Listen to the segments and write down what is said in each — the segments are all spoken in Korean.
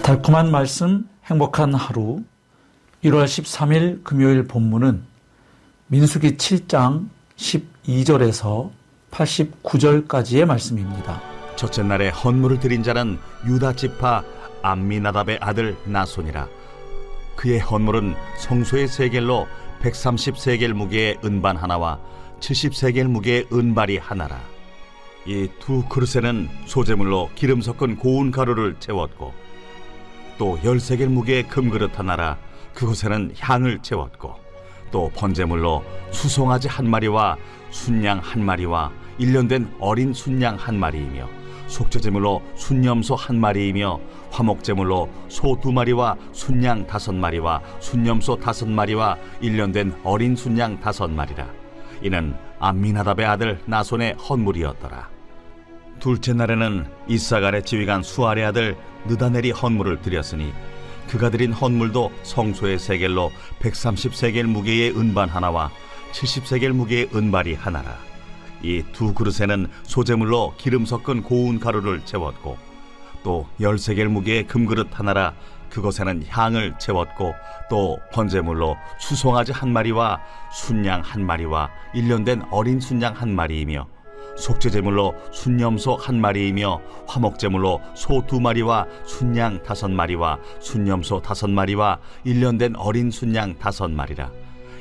달콤한 말씀, 행복한 하루. 1월 13일 금요일 본문은 민수기 7장 12절에서 89절까지의 말씀입니다. 첫째 날에 헌물을 드린 자는 유다 지파 암미나답의 아들 나손이라. 그의 헌물은 성소의 세겔로 130세겔 무게의 은반 하나와 70세겔 무게의 은발이 하나라. 이 두 그릇에는 소재물로 기름 섞은 고운 가루를 채웠고, 또 10세겔 무게의 금그릇 하나라. 그곳에는 향을 채웠고, 또 번제물로 수송아지 한 마리와 순양 한 마리와 1년 된 어린 순양 한 마리이며, 속죄제물로 순염소 한 마리이며, 화목제물로 소 2마리와 순양 5마리와 순염소 5마리와 1년 된 어린 순양 5마리라. 이는 암미나답의 아들 나손의 헌물이었더라. 둘째 날에는 이사갈의 지휘관 수알의 아들 느다넬이 헌물을 드렸으니, 그가 드린 헌물도 성소의 세겔로 130세겔 무게의 은반 하나와 70세겔 무게의 은발이 하나라. 이 두 그릇에는 소재물로 기름 섞은 고운 가루를 채웠고, 또 10세겔 무게의 금그릇 하나라. 그곳에는 향을 채웠고, 또 번제물로 수송아지 한 마리와 순양 한 마리와 1년 된 어린 순양 한 마리이며, 속죄제물로 순염소 한 마리이며, 화목제물로 소 2마리와 순양 5마리와 순염소 5마리와 1년 된 어린 순양 5마리라.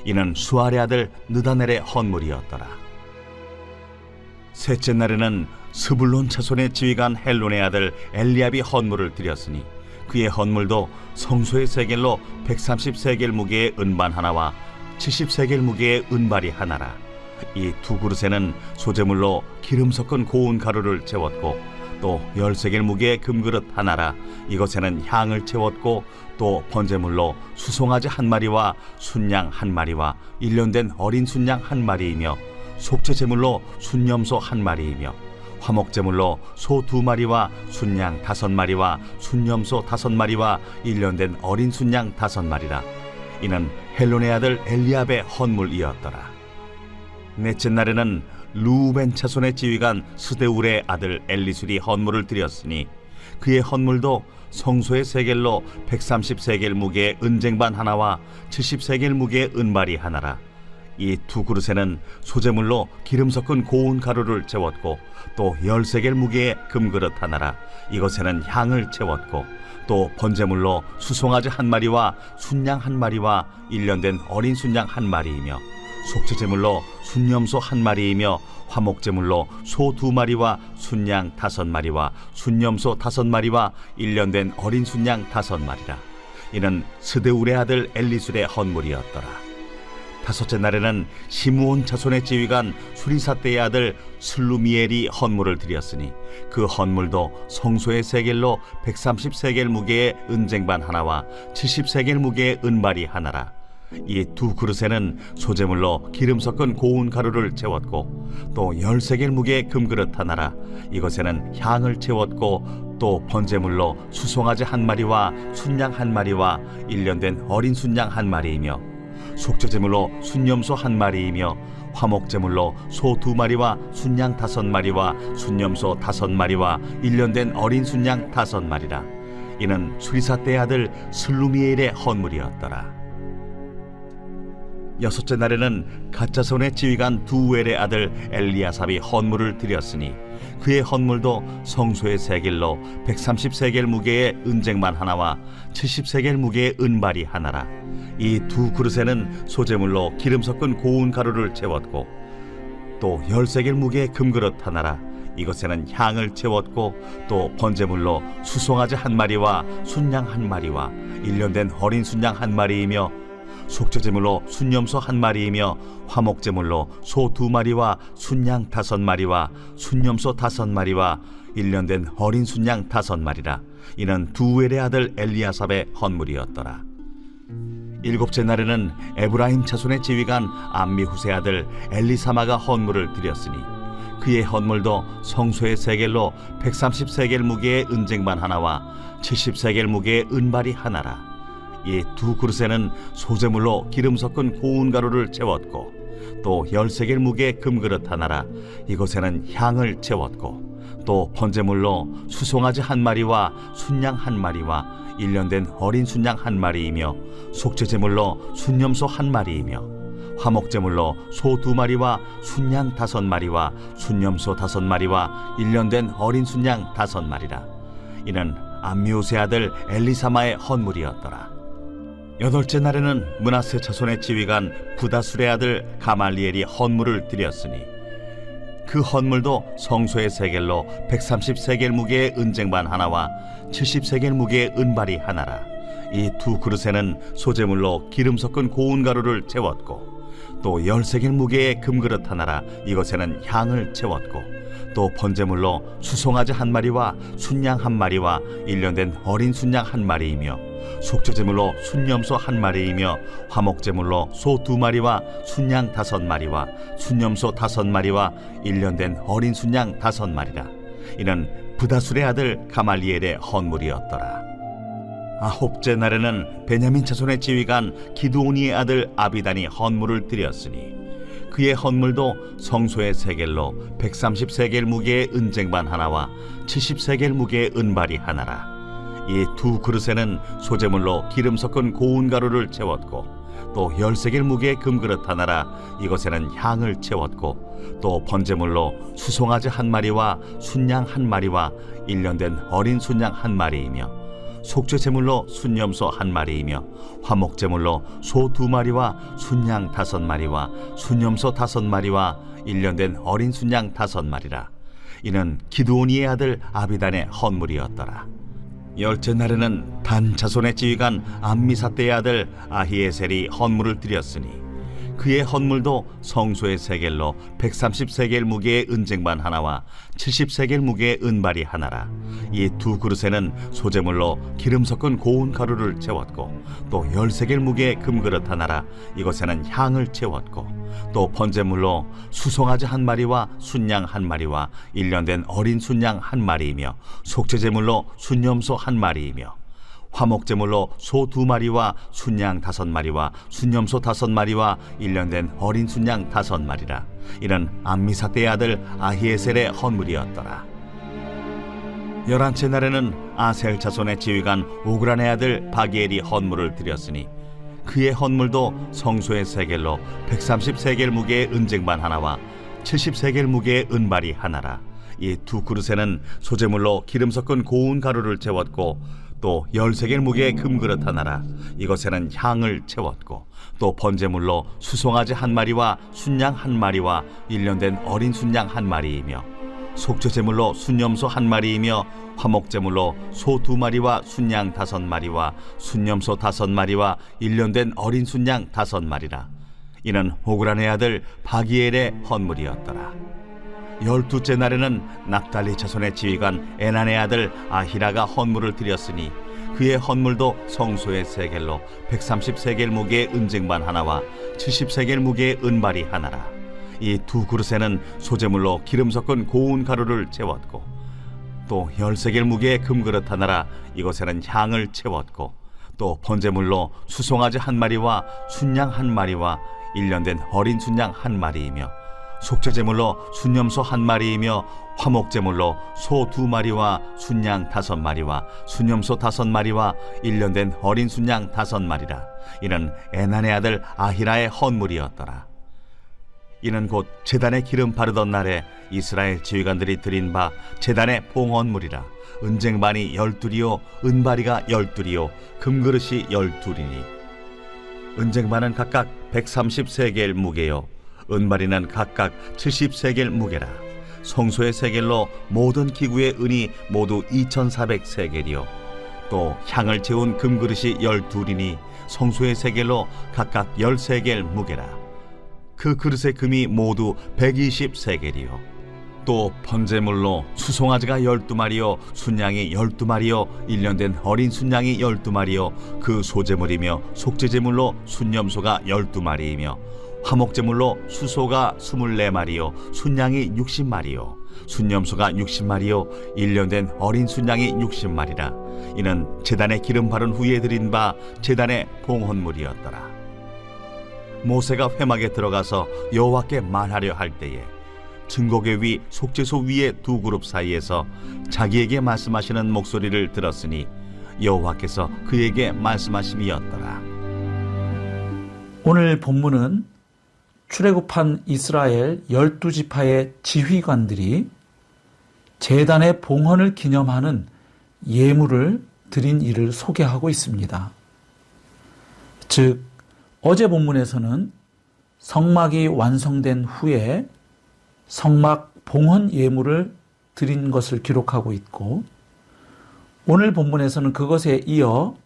이는 수알의 아들 느다넬의 헌물이었더라. 셋째 날에는 스불론 차손의 지휘관 헬론의 아들 엘리압이 헌물을 드렸으니, 그의 헌물도 성소의 세겔로 130세겔 무게의 은반 하나와 70세겔 무게의 은발이 하나라. 이 두 그릇에는 소재물로 기름 섞은 고운 가루를 채웠고, 또 10세겔 무게의 금그릇 하나라. 이것에는 향을 채웠고, 또 번제물로 수송아지 한 마리와 순양 한 마리와 1년 된 어린 순양 한 마리이며, 속죄제물로 순염소 한 마리이며, 화목제물로 소 2마리와 순양 5마리와 순염소 5마리와 1년 된 어린 순양 5마리라. 이는 헬론의 아들 엘리압의 헌물이었더라. 넷째 날에는 루벤 차손의 지휘관 스데울의 아들 엘리술이 헌물을 드렸으니, 그의 헌물도 성소의 세겔로 130세겔 무게의 은쟁반 하나와 70세겔 무게의 은발이 하나라. 이 두 그릇에는 소재물로 기름 섞은 고운 가루를 채웠고, 또 10세겔 무게의 금그릇 하나라. 이것에는 향을 채웠고, 또 번제물로 수송아지 한 마리와 순양 한 마리와 1년 된 어린 순양 한 마리이며, 속죄제물로 순염소 한 마리이며, 화목제물로 소 2마리와 순양 5마리와 순염소 5마리와 1년 된 어린 순양 5마리라. 이는 스데울의 아들 엘리술의 헌물이었더라. 다섯째 날에는 시므온 차손의 지휘관 수리사떼의 아들 슬루미엘이 헌물을 드렸으니, 그 헌물도 성소의 세겔로 130세겔 무게의 은쟁반 하나와 70세겔 무게의 은발이 하나라. 이 두 그릇에는 소재물로 기름 섞은 고운 가루를 채웠고, 또 10세겔 무게의 금그릇 하나라. 이것에는 향을 채웠고, 또 번제물로 수송아지 한 마리와 순양 한 마리와 1년 된 어린 순양 한 마리이며, 속죄제물로 순염소 한 마리이며, 화목제물로 소 2마리와 순양 5마리와 순염소 5마리와 1년 된 어린 순양 5마리라. 이는 수리사떼의 아들 슬루미엘의 헌물이었더라. 여섯째 날에는 갓자손의 지휘관 두엘의 아들 엘리아삽이 헌물을 드렸으니, 그의 헌물도 성소의 세겔로 130세겔 무게의 은쟁반 하나와 70세겔 무게의 은발이 하나라. 이 두 그릇에는 소재물로 기름 섞은 고운 가루를 채웠고, 또 10세겔 무게의 금그릇 하나라. 이것에는 향을 채웠고, 또 번제물로 수송아지 한 마리와 순양 한 마리와 1년 된 어린 순양 한 마리이며, 속죄제물로 순염소 한 마리이며, 화목제물로 소 2마리와 순양 5마리와 순염소 5마리와 1년 된 어린 순양 5마리라. 이는 두엘의 아들 엘리아삽의 헌물이었더라. 일곱째 날에는 에브라임 차손의 지휘관 암미후세 아들 엘리사마가 헌물을 드렸으니, 그의 헌물도 성소의 세겔로 130세겔 무게의 은쟁반 하나와 70세겔 무게의 은발이 하나라. 이 두 그릇에는 소재물로 기름 섞은 고운 가루를 채웠고, 또 10세겔 무게의 금그릇 하나라. 이곳에는 향을 채웠고, 또 번제물로 수송아지 한 마리와 순양 한 마리와 1년 된 어린 순양 한 마리이며 속죄제물로 순염소 한 마리이며 화목제물로 소 2마리와 순양 5마리와 순염소 5마리와 1년 된 어린 순양 5마리라. 이는 암미우스의 아들 엘리사마의 헌물이었더라. 8째 날에는 므낫세 자손의 지휘관 부다술의 아들 가말리엘이 헌물을 드렸으니 그 헌물도 성소의 세겔로 130세겔 무게의 은쟁반 하나와 70세겔 무게의 은발이 하나라. 이 2그릇에는 소재물로 기름 섞은 고운 가루를 채웠고 또 10세겔 무게의 금그릇 하나라. 이것에는 향을 채웠고 또 번제물로 수송아지 1마리와 순양 1마리와 1년 된 어린 순양 1마리이며 속죄제물로 순염소 1마리이며 화목제물로 소 2마리와 순양 5마리와 순염소 5마리와 1년 된 어린 순양 5마리라. 이는 부다술의 아들 가말리엘의 헌물이었더라. 9째 날에는 베냐민 자손의 지휘관 기드오니의 아들 아비단이 헌물을 드렸으니 그의 헌물도 성소의 세겔로 130세겔 무게의 은쟁반 하나와 70세겔 무게의 은발이 하나라. 이 2그릇에는 소재물로 기름 섞은 고운 가루를 채웠고 또 10세겔 무게의 금그릇 하나라. 이것에는 향을 채웠고 또 번제물로 수송아지 1마리와 순양 1마리와 1년 된 어린 순양 1마리이며 속죄제물로 순염소 1마리이며 화목제물로 소 2마리와 순양 5마리와 순염소 5마리와 1년 된 어린 순양 5마리라. 이는 기드오니의 아들 아비단의 헌물이었더라. 10째 날에는 단 자손의 지휘관 암미사대의 아들 아히에셀이 헌물을 드렸으니 그의 헌물도 성소의 세겔로 130세겔 무게의 은쟁반 하나와 70세겔 무게의 은발이 하나라. 이 2그릇에는 소재물로 기름 섞은 고운 가루를 채웠고 또 10세겔 무게의 금그릇 하나라. 이것에는 향을 채웠고 또 번제물로 수송아지 1마리와 순양 1마리와 1년 된 어린 순양 1마리이며 속죄제물로 순염소 1마리이며 화목제물로 소 2마리와 순양 5마리와 순염소 5마리와 1년 된 어린 순양 5마리라. 이는 암미사대의 아들 아히에셀의 헌물이었더라. 11째 날에는 아셀 자손의 지휘관 오그란의 아들 바기엘이 헌물을 드렸으니 그의 헌물도 성소의 세겔로 130세겔 무게의 은쟁반 하나와 70세겔 무게의 은발이 하나라. 이 2그릇에는 소재물로 기름 섞은 고운 가루를 채웠고 또 10세겔 무게의 금그릇 하나라. 이것에는 향을 채웠고 또 번제물로 수송아지 1마리와 순양 1마리와 1년 된 어린 순양 1마리이며 속죄제물로 순염소 1마리이며 화목제물로 소 2마리와 순양 5마리와 순염소 5마리와 1년 된 어린 순양 5마리라. 이는 오그란의 아들 바기엘의 헌물이었더라. 12째 날에는 납달리 자손의 지휘관 에난의 아들 아히라가 헌물을 드렸으니 그의 헌물도 성소의 세겔로 130세겔 무게의 은쟁반 하나와 70세겔 무게의 은발이 하나라. 이 2그릇에는 소재물로 기름 섞은 고운 가루를 채웠고 또 10세겔 무게의 금그릇 하나라. 이것에는 향을 채웠고 또 번제물로 수송아지 1마리와 순양 1마리와 1년 된 어린 순양 1마리이며 속죄제물로 순염소 1마리이며 화목제물로 소 2마리와 순양 5마리와 순염소 5마리와 1년 된 어린 순양 5마리라. 이는 에난의 아들 아히라의 헌물이었더라. 이는 곧 제단에 기름 바르던 날에 이스라엘 지휘관들이 드린 바 제단의 봉헌물이라. 은쟁반이 12이요 은바리가 12이요 금그릇이 12이니 은쟁반은 각각 130세겔 무게요 은바리는 각각 70세겔 무게라. 성소의 세겔로 모든 기구의 은이 모두 2400세겔이요 또 향을 채운 금그릇이 12이니 성소의 세겔로 각각 10세겔 무게라. 그 그릇의 금이 모두 120세겔이요 또 번제물로 수송아지가 12마리요 순양이 12마리요 1년 된 어린 순양이 12마리요 그 소제물이며 속죄제물로 순염소가 12마리이며 화목제물로 수소가 24마리요 순양이 60마리요 순염소가 60마리요 1년 된 어린 순양이 60마리라. 이는 제단에 기름 바른 후에 드린 바 제단의 봉헌물이었더라. 모세가 회막에 들어가서 여호와께 말하려 할 때에 증거궤 위 속죄소 위의 두 그룹 사이에서 자기에게 말씀하시는 목소리를 들었으니 여호와께서 그에게 말씀하심이었더라. 오늘 본문은 출애굽한 이스라엘 12지파의 지휘관들이 제단의 봉헌을 기념하는 예물을 드린 일을 소개하고 있습니다. 즉, 어제 본문에서는 성막이 완성된 후에 성막 봉헌 예물을 드린 것을 기록하고 있고, 오늘 본문에서는 그것에 이어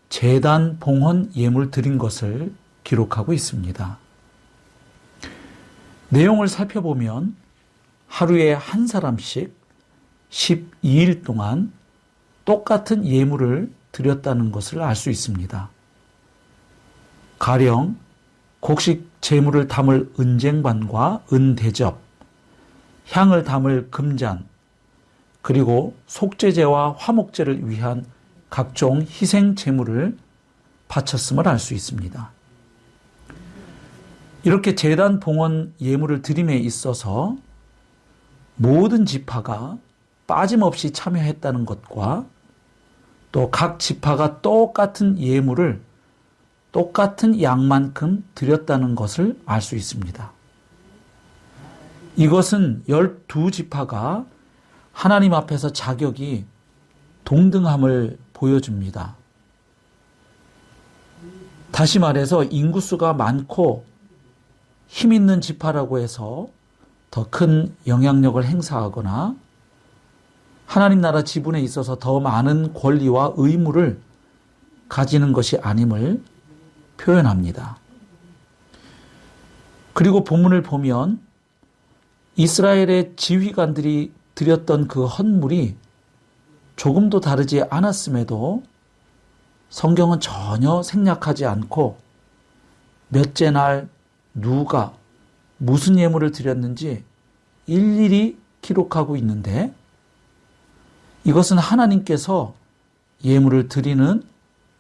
제단 봉헌 예물 드린 것을 기록하고 있습니다. 내용을 살펴보면 하루에 한 사람씩 12일 동안 똑같은 예물을 드렸다는 것을 알 수 있습니다. 가령 곡식 제물을 담을 은쟁반과 은대접, 향을 담을 금잔, 그리고 속죄제와 화목제를 위한 각종 희생 제물을 바쳤음을 알 수 있습니다. 이렇게 제단 봉헌 예물을 드림에 있어서 모든 지파가 빠짐없이 참여했다는 것과 또 각 지파가 똑같은 예물을 똑같은 양만큼 드렸다는 것을 알 수 있습니다. 이것은 12지파가 하나님 앞에서 자격이 동등함을 보여줍니다. 다시 말해서 인구수가 많고 힘 있는 지파라고 해서 더 큰 영향력을 행사하거나 하나님 나라 지분에 있어서 더 많은 권리와 의무를 가지는 것이 아님을 표현합니다. 그리고 본문을 보면 이스라엘의 지휘관들이 드렸던 그 헌물이 조금도 다르지 않았음에도 성경은 전혀 생략하지 않고 몇째 날 누가 무슨 예물을 드렸는지 일일이 기록하고 있는데, 이것은 하나님께서 예물을 드리는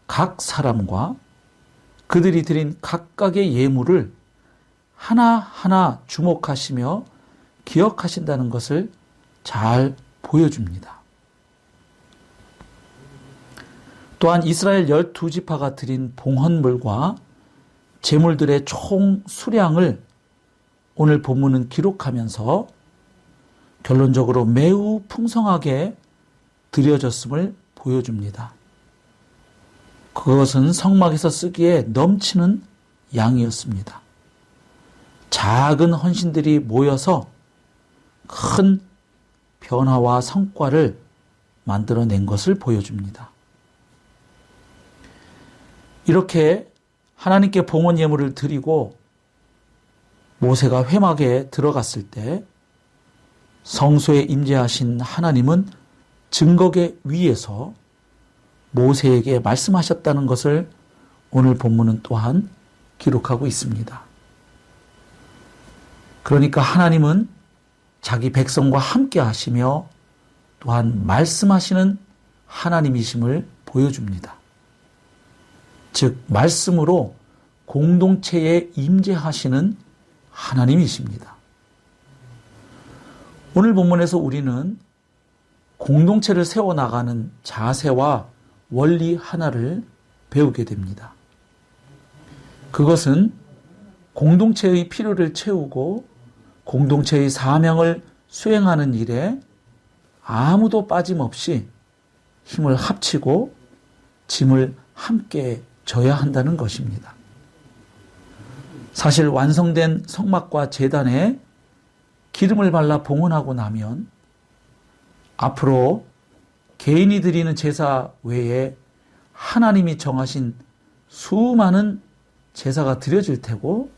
각 사람과 그들이 드린 각각의 예물을 하나하나 주목하시며 기억하신다는 것을 잘 보여줍니다. 또한 이스라엘 12지파가 드린 봉헌물과 제물들의 총 수량을 오늘 본문은 기록하면서 결론적으로 매우 풍성하게 드려졌음을 보여줍니다. 그것은 성막에서 쓰기에 넘치는 양이었습니다. 작은 헌신들이 모여서 큰 변화와 성과를 만들어낸 것을 보여줍니다. 이렇게 하나님께 봉헌 예물을 드리고 모세가 회막에 들어갔을 때 성소에 임재하신 하나님은 증거계 위에서 모세에게 말씀하셨다는 것을 오늘 본문은 또한 기록하고 있습니다. 그러니까 하나님은 자기 백성과 함께 하시며 또한 말씀하시는 하나님이심을 보여줍니다. 즉 말씀으로 공동체에 임재하시는 하나님이십니다. 오늘 본문에서 우리는 공동체를 세워나가는 자세와 원리 하나를 배우게 됩니다. 그것은 공동체의 필요를 채우고 공동체의 사명을 수행하는 일에 아무도 빠짐없이 힘을 합치고 짐을 함께 져야 한다는 것입니다. 사실 완성된 성막과 제단에 기름을 발라 봉헌하고 나면 앞으로 개인이 드리는 제사 외에 하나님이 정하신 수많은 제사가 드려질 테고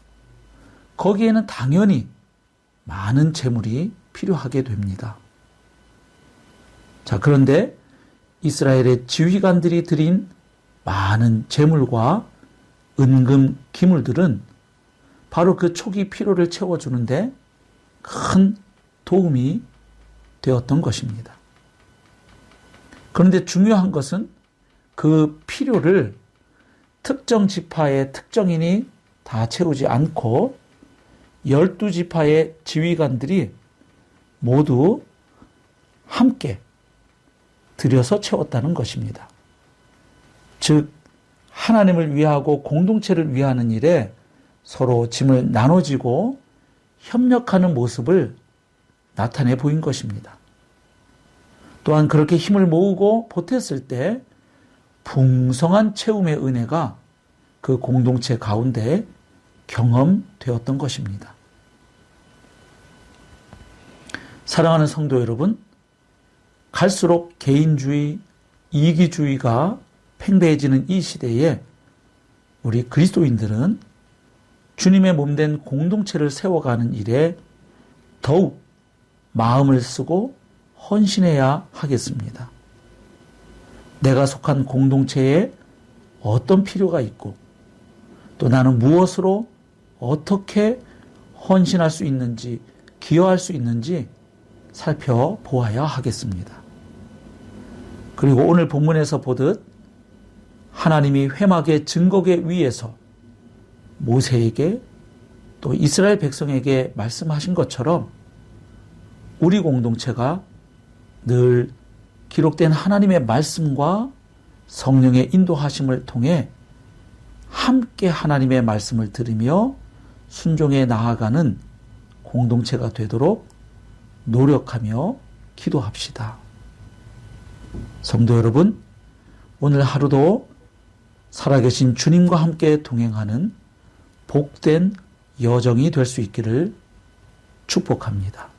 거기에는 당연히 많은 제물이 필요하게 됩니다. 자, 그런데 이스라엘의 지휘관들이 드린 많은 제물과 은금 기물들은 바로 그 초기 필요를 채워주는데 큰 도움이 되었던 것입니다. 그런데 중요한 것은 그 필요를 특정 지파의 특정인이 다 채우지 않고 12지파의 지휘관들이 모두 함께 들여서 채웠다는 것입니다. 즉 하나님을 위하고 공동체를 위하는 일에 서로 짐을 나눠지고 협력하는 모습을 나타내 보인 것입니다. 또한 그렇게 힘을 모으고 보탰을 때 풍성한 채움의 은혜가 그 공동체 가운데 경험되었던 것입니다. 사랑하는 성도 여러분, 갈수록 개인주의, 이기주의가 팽배해지는 이 시대에 우리 그리스도인들은 주님의 몸된 공동체를 세워가는 일에 더욱 마음을 쓰고 헌신해야 하겠습니다. 내가 속한 공동체에 어떤 필요가 있고 또 나는 무엇으로 어떻게 헌신할 수 있는지, 기여할 수 있는지 살펴보아야 하겠습니다. 그리고 오늘 본문에서 보듯 하나님이 회막의 증거궤 위에서 모세에게 또 이스라엘 백성에게 말씀하신 것처럼 우리 공동체가 늘 기록된 하나님의 말씀과 성령의 인도하심을 통해 함께 하나님의 말씀을 들으며 순종해 나아가는 공동체가 되도록 노력하며 기도합시다. 성도 여러분, 오늘 하루도 살아계신 주님과 함께 동행하는 복된 여정이 될 수 있기를 축복합니다.